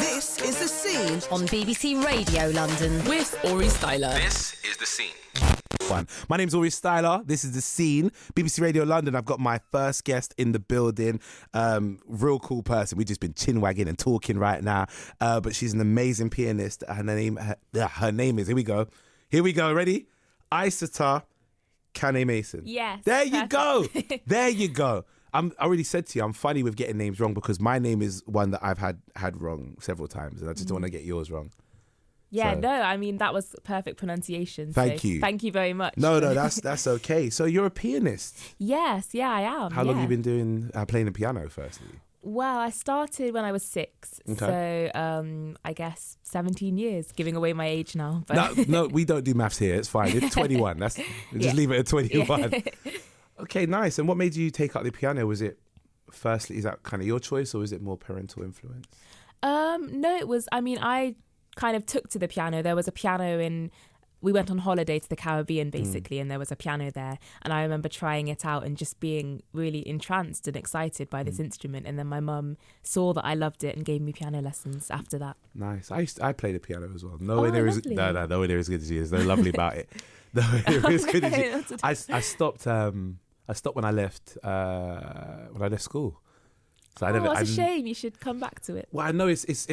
This is The Scene on BBC Radio London with Aurie Styla. This is The Scene. My name's Aurie Styla. This is The Scene, BBC Radio London. I've got my first guest in the building. Real cool person. We've just been chin-wagging and talking right now. But she's an amazing pianist. Her name is, here we go, ready? Isata Kanneh-Mason. Yes. There you go. There you go. I already said to you, I'm funny with getting names wrong because my name is one that I've had wrong several times and I just don't want to get yours wrong. Yeah, So- no, I mean, that was perfect pronunciation. Thank you. Thank you very much. No, that's okay. So you're a pianist. Yes, yeah, I am. How long have you been doing playing the piano, firstly? Well, I started when I was 6. Okay. So I guess 17 years, giving away my age now. But No, we don't do maths here. It's fine. It's 21. Just leave it at 21. Okay, nice. And what made you take up the piano? Was it, firstly, is that kind of your choice or was it more parental influence? No, it was, I kind of took to the piano. There was a piano we went on holiday to the Caribbean basically, and there was a piano there. And I remember trying it out and just being really entranced and excited by this instrument. And then my mum saw that I loved it and gave me piano lessons after that. Nice. I play the piano as well. lovely. Nowhere near as good as you. There's no lovely about it. Nowhere near as good as you. I stopped when I left school. So that's a shame. You should come back to it. Well, I know it's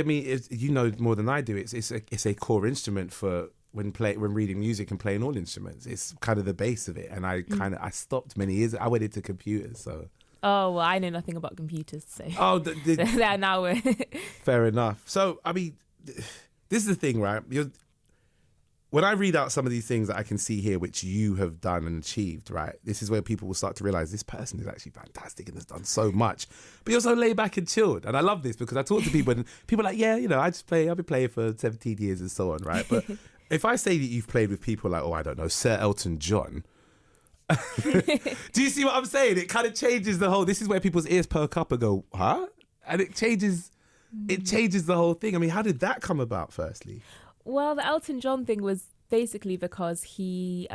you know more than I do. It's a core instrument for when reading music and playing all instruments. It's kind of the base of it. And I stopped many years. I went into computers, so. Oh, well, I know nothing about computers, so. Oh, so there now we're. Fair enough. So, this is the thing, right? When I read out some of these things that I can see here, which you have done and achieved, right? This is where people will start to realize this person is actually fantastic and has done so much. But you're so laid back and chilled. And I love this because I talk to people and people are like, yeah, I've been playing for 17 years and so on, right? But if I say that you've played with people like, I don't know, Sir Elton John, do you see what I'm saying? It kind of changes the whole, this is where people's ears perk up and go, huh? And it changes the whole thing. How did that come about, firstly? Well, the Elton John thing was basically because he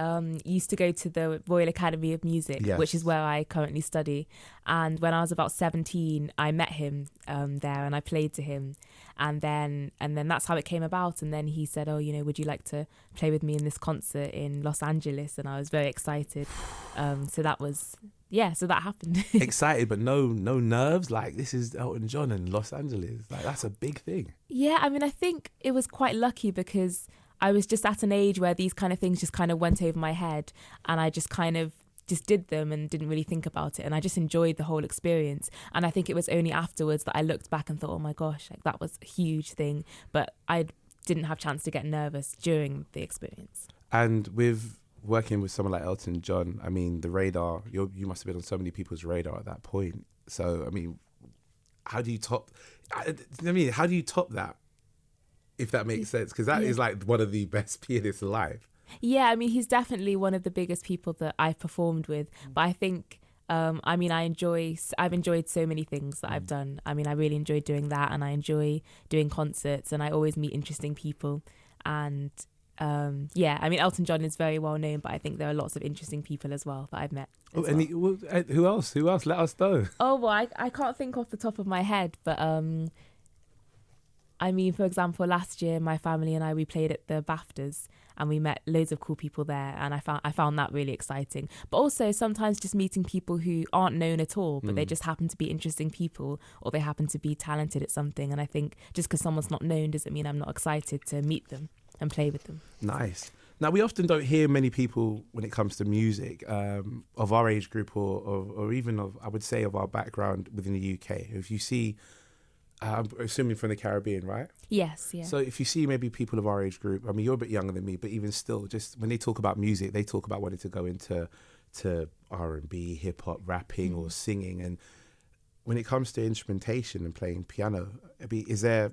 used to go to the Royal Academy of Music, Yes. which is where I currently study. And when I was about 17, I met him there and I played to him. And then that's how it came about. And then he said, would you like to play with me in this concert in Los Angeles? And I was very excited. So that happened. Excited, but no nerves. Like, this is Elton John in Los Angeles. Like, that's a big thing. Yeah, I think it was quite lucky because I was just at an age where these kind of things just kind of went over my head and I just kind of just did them and didn't really think about it. And I just enjoyed the whole experience. And I think it was only afterwards that I looked back and thought, oh my gosh, like that was a huge thing. But I didn't have a chance to get nervous during the experience. And with working with someone like Elton John, the radar, you must have been on so many people's radar at that point. So, how do you top that? If that makes sense, because that is like one of the best pianists alive. Yeah, he's definitely one of the biggest people that I've performed with. But I think, I've enjoyed so many things that I've done. I really enjoyed doing that, and I enjoy doing concerts, and I always meet interesting people. And Elton John is very well known, but I think there are lots of interesting people as well that I've met. Who else? Let us know. Oh, well, I can't think off the top of my head, but for example, last year my family and we played at the BAFTAs and we met loads of cool people there, and I found that really exciting. But also sometimes just meeting people who aren't known at all, but they just happen to be interesting people, or they happen to be talented at something. And I think just because someone's not known doesn't mean I'm not excited to meet them and play with them. Nice. Now, we often don't hear many people when it comes to music of our age group or even of, I would say, of our background within the UK. If you see, I'm assuming from the Caribbean, right? Yes, yeah. So if you see maybe people of our age group, you're a bit younger than me, but even still, just when they talk about music, they talk about wanting to go into R&B, hip hop, rapping or singing. And when it comes to instrumentation and playing piano, is there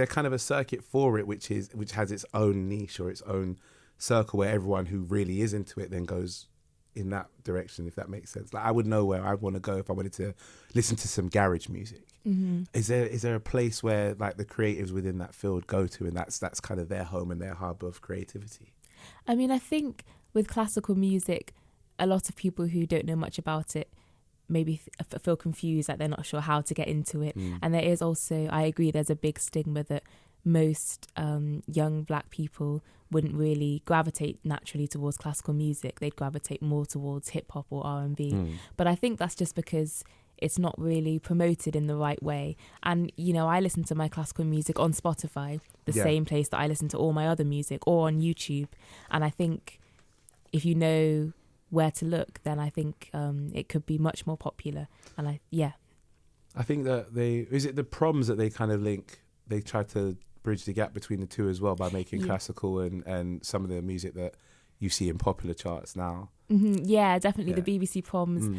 kind of a circuit for it which has its own niche or its own circle where everyone who really is into it then goes in that direction, if that makes sense? Like, I would know where I'd want to go if I wanted to listen to some garage music. Mm-hmm. Is there a place where like the creatives within that field go to, and that's kind of their home and their hub of creativity? I think with classical music, a lot of people who don't know much about it maybe feel confused, like they're not sure how to get into it. And there is also, I agree, there's a big stigma that most young black people wouldn't really gravitate naturally towards classical music. They'd gravitate more towards hip hop or R&B. But I think that's just because it's not really promoted in the right way. And, you know, I listen to my classical music on Spotify, the same place that I listen to all my other music, or on YouTube. And I think if you know where to look, then I think it could be much more popular. And I think that is it the proms that they kind of link, they try to bridge the gap between the two as well by making classical and some of the music that you see in popular charts now. Yeah, definitely. The BBC Proms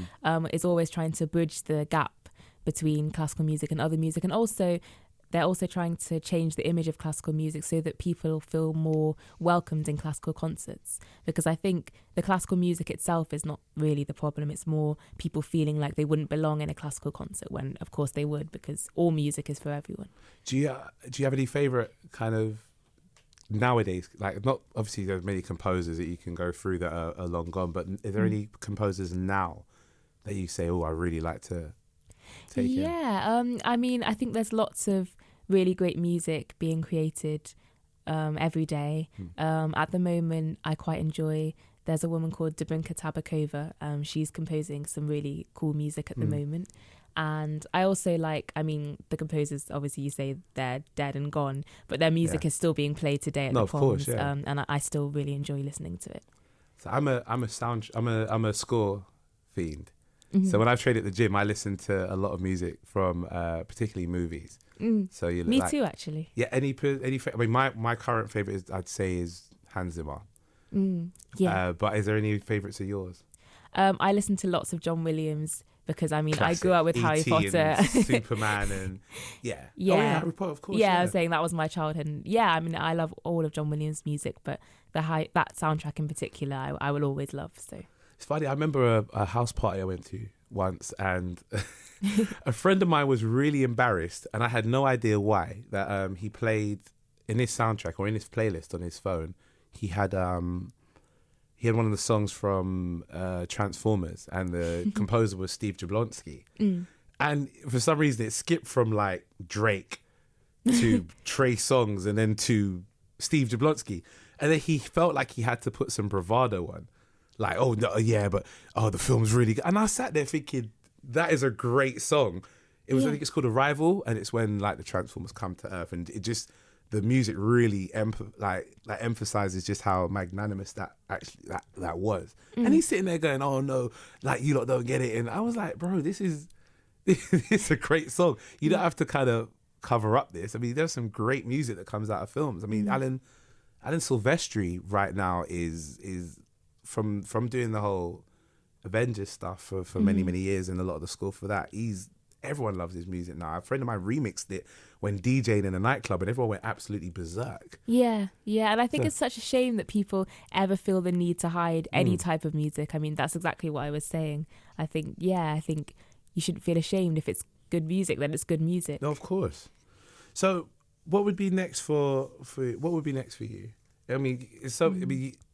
is always trying to bridge the gap between classical music and other music. And also, they're also trying to change the image of classical music so that people feel more welcomed in classical concerts. Because I think the classical music itself is not really the problem. It's more people feeling like they wouldn't belong in a classical concert when, of course, they would, because all music is for everyone. Do you have any favourite kind of nowadays, like, not obviously there's many composers that you can go through that are long gone, but are there any composers now that you say, oh, I really like to take in? I mean, I think there's lots of really great music being created every day. At the moment, I quite enjoy, there's a woman called Dobrinka Tabakova. She's composing some really cool music at the moment. And I also like, I mean, the composers, obviously you say they're dead and gone, but their music is still being played today at the Proms, and I still really enjoy listening to it. So I'm a score fiend. So when I train at the gym, I listen to a lot of music from particularly movies. So Me too, actually. Yeah, I mean, my current favorite I'd say is Hans Zimmer. But is there any favorites of yours? I listen to lots of John Williams. Because, I mean, Classic. I grew up with E.T. Harry Potter. and Superman and, Harry Potter, of course. I was saying that was my childhood. And I mean, I love all of John Williams' music, but that soundtrack in particular, I will always love. So it's funny, I remember a house party I went to once, and a friend of mine was really embarrassed, and I had no idea why, that he played in his soundtrack or in his playlist on his phone, he had one of the songs from Transformers, and the composer was Steve Jablonsky. And for some reason, it skipped from like Drake to Trey Songz and then to Steve Jablonsky. And then he felt like he had to put some bravado on. Like, oh, no, yeah, but, the film's really good. And I sat there thinking, that is a great song. I think it's called Arrival, and it's when like the Transformers come to Earth, and it just... the music really emphasizes just how magnanimous that was. And he's sitting there going, oh no, like, you lot don't get it. And I was like, bro, this is a great song. You don't have to kind of cover up this. I mean, there's some great music that comes out of films. I mean, Alan Silvestri right now is from doing the whole Avengers stuff for many, many years, and a lot of the score for that. Everyone loves his music now. A friend of mine remixed it when DJing in a nightclub, and everyone went absolutely berserk. Yeah. And I think it's such a shame that people ever feel the need to hide any type of music. I mean, that's exactly what I was saying. I think you shouldn't feel ashamed. If it's good music, then it's good music. No, of course. So what would be next for you? I mean,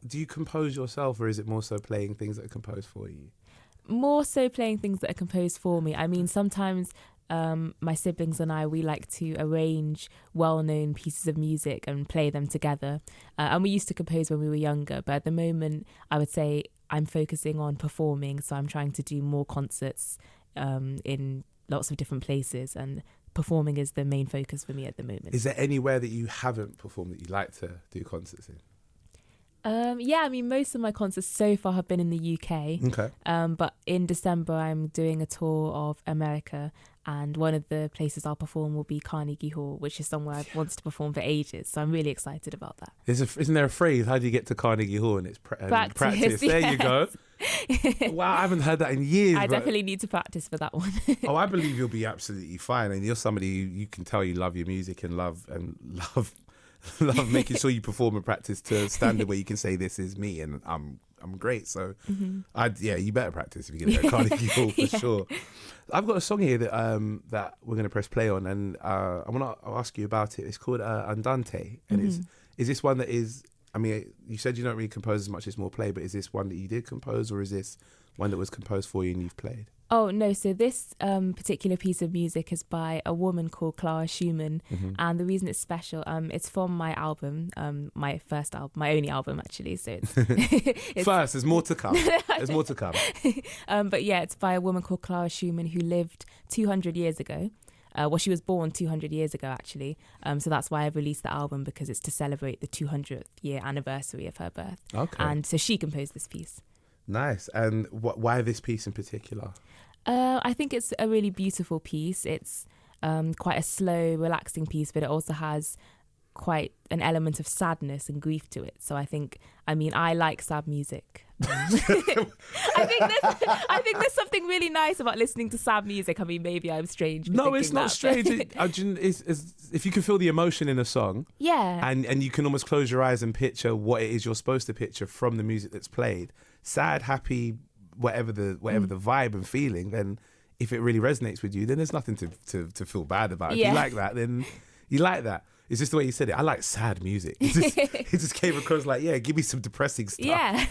do you compose yourself, or is it more so playing things that are composed for you? More so playing things that are composed for me. I mean, sometimes my siblings and I, we like to arrange well-known pieces of music and play them together. And we used to compose when we were younger, but at the moment, I would say I'm focusing on performing. So I'm trying to do more concerts in lots of different places, and performing is the main focus for me at the moment. Is there anywhere that you haven't performed that you'd like to do concerts in? I mean, most of my concerts so far have been in the UK. Okay. But in December, I'm doing a tour of America, and one of the places I'll perform will be Carnegie Hall, which is somewhere I've wanted to perform for ages. So I'm really excited about that. Isn't there a phrase? How do you get to Carnegie Hall? And it's practice. Yes. There you go. Wow, I haven't heard that in years. I definitely need to practice for that one. I believe you'll be absolutely fine, and you're somebody you can tell you love your music and love love making sure you perform and practice to a standard where you can say, this is me and I'm great. So you better practice if you get it at Carnegie Hall for sure. I've got a song here that we're going to press play on, and I want to ask you about it. It's called Andante, and is this one that is, I mean, you said you don't really compose as much as more play, but is this one that you did compose, or is this one that was composed for you and you've played? Oh, no. So this particular piece of music is by a woman called Clara Schumann. And the reason it's special, it's from my album, my first album, my only album, actually. So it's First, there's more to come. There's more to come. But yeah, it's by a woman called Clara Schumann who lived 200 years ago. Well, she was born 200 years ago, actually. So that's why I've released the album, because it's to celebrate the 200th year anniversary of her birth. Okay. And so she composed this piece. Nice. And why this piece in particular? I think it's a really beautiful piece. It's quite a slow, relaxing piece, but it also has quite an element of sadness and grief to it. So I like sad music. I think there's something really nice about listening to sad music. I mean, maybe I'm strange. No, it's not strange. If you can feel the emotion in a song, yeah, and you can almost close your eyes and picture what it is you're supposed to picture from the music that's played, sad, happy, whatever the vibe and feeling, then if it really resonates with you, then there's nothing to feel bad about. If you like that, then you like that. It's just the way you said it. I like sad music. It just came across like, yeah, give me some depressing stuff. Yeah.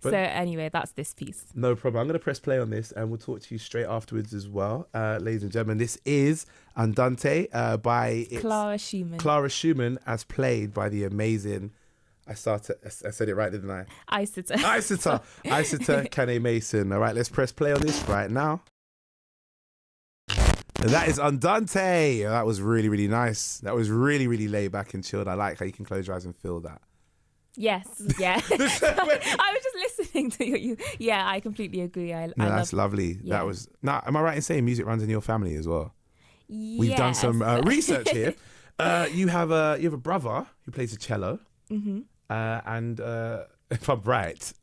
So anyway, that's this piece. No problem. I'm going to press play on this and we'll talk to you straight afterwards as well. Ladies and gentlemen, this is Andante by Clara Schumann. Clara Schumann, as played by the amazing... I said it right, didn't I? Isata Kanneh-Mason. All right, let's press play on this right now. And that is Andante. That was really, really nice. That was really, really laid back and chilled. I like how you can close your eyes and feel that. Yes, yeah. I was just listening to you. Yeah, I completely agree. That's lovely. Yeah. That was... Now, am I right in saying music runs in your family as well? Yes. We've done some research here. You have a brother who plays the cello. Mm-hmm. And if I'm right,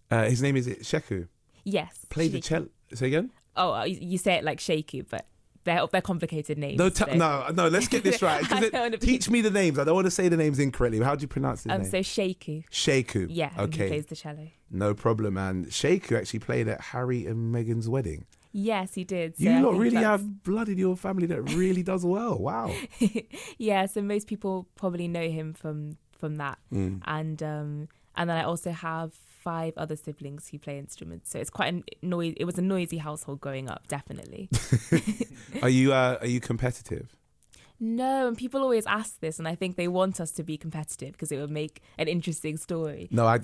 his name is Sheku. Yes. Played the cello. Say again? Oh, you say it like Sheku, but they're complicated names. No, let's get this right. Teach me the names. I don't want to say the names incorrectly. How do you pronounce his name? So Sheku. Sheku. Yeah, okay. He plays the cello. No problem. And Sheku actually played at Harry and Meghan's wedding. Yes, he did. So you lot really have blood in your family that really does well. Wow. Yeah, so most people probably know him from that. And then I also have 5 other siblings who play instruments, so it's quite it was a noisy household growing up, definitely. Are you competitive? No, and people always ask this, and I think they want us to be competitive because it would make an interesting story. No, I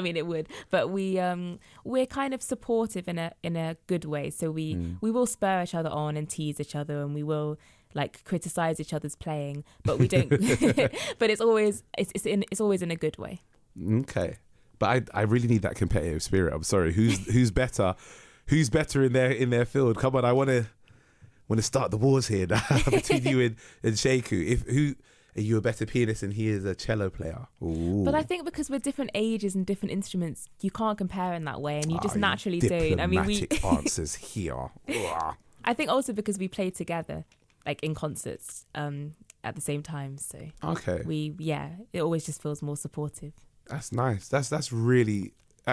mean, it would, but we're kind of supportive in a good way. So we will spur each other on and tease each other, and we will like criticize each other's playing, but we don't. But it's always in a good way. Okay, but I really need that competitive spirit. I'm sorry, who's better in their field? Come on, I want to start the wars here now between you and Sheku. Are you a better pianist and he is a cello player? Ooh. But I think because we're different ages and different instruments, you can't compare in that way, and you just naturally don't. I mean, answers here. I think also because we play together, like in concerts, at the same time. So okay, it always just feels more supportive. That's nice. That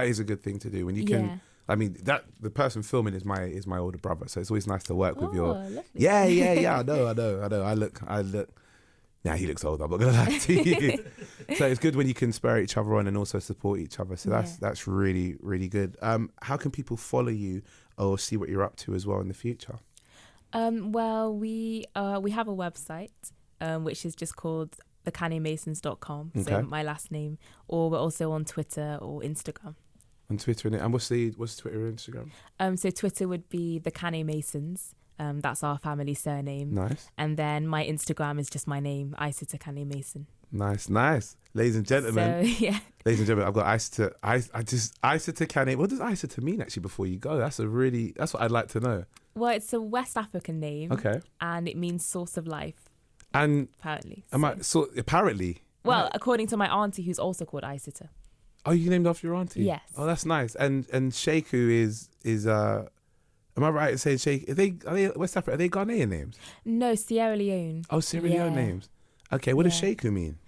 is a good thing to do when you can. Yeah. I mean, that the person filming is my older brother, so it's always nice to work with your. Lovely. Yeah. I know. I look. Now he looks old. I'm not gonna lie to you. So it's good when you can spur each other on and also support each other. So that's really, really good. How can people follow you or see what you're up to as well in the future? Well, we have a website, which is just called thekannehmasons.com. Okay. So my last name, or we're also on Twitter or Instagram. On Twitter and what's Twitter and Instagram? So Twitter would be the Kanneh-Masons. That's our family surname. Nice. And then my Instagram is just my name, Isata Kanneh-Mason. Nice. Ladies and gentlemen. So, yeah. Ladies and gentlemen, I've got Isata Kanneh. What does Isata mean actually before you go? That's what I'd like to know. Well, it's a West African name. Okay. And it means source of life. And apparently. Apparently. Well, according to my auntie, who's also called Isata. Oh, you named after your auntie? Yes. Oh, that's nice. And Sheku is am I right in saying Sheku? Are they West Africa? Are they Ghanaian names? No, Sierra Leone. Oh, Sierra Leone names. Okay, what does Sheku mean?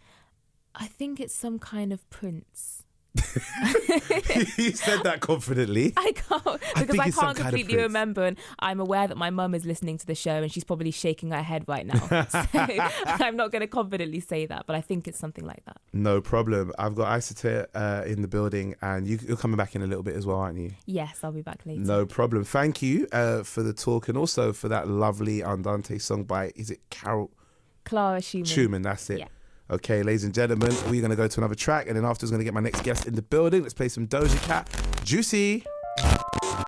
I think it's some kind of prince. You said that confidently. I can't, because think I it's some can't kind of completely prince. remember, and I'm aware that my mum is listening to the show and she's probably shaking her head right now. So I'm not going to confidently say that, but I think it's something like that. No problem. I've got Isata in the building, and you're coming back in a little bit as well, aren't you? Yes, I'll be back later. No problem. Thank you for the talk, and also for that lovely Andante song by, is it Clara Schumann. Schumann, that's it. Yeah. Okay, ladies and gentlemen, we're going to go to another track, and then after, I'm going to get my next guest in the building. Let's play some Doja Cat. Juicy.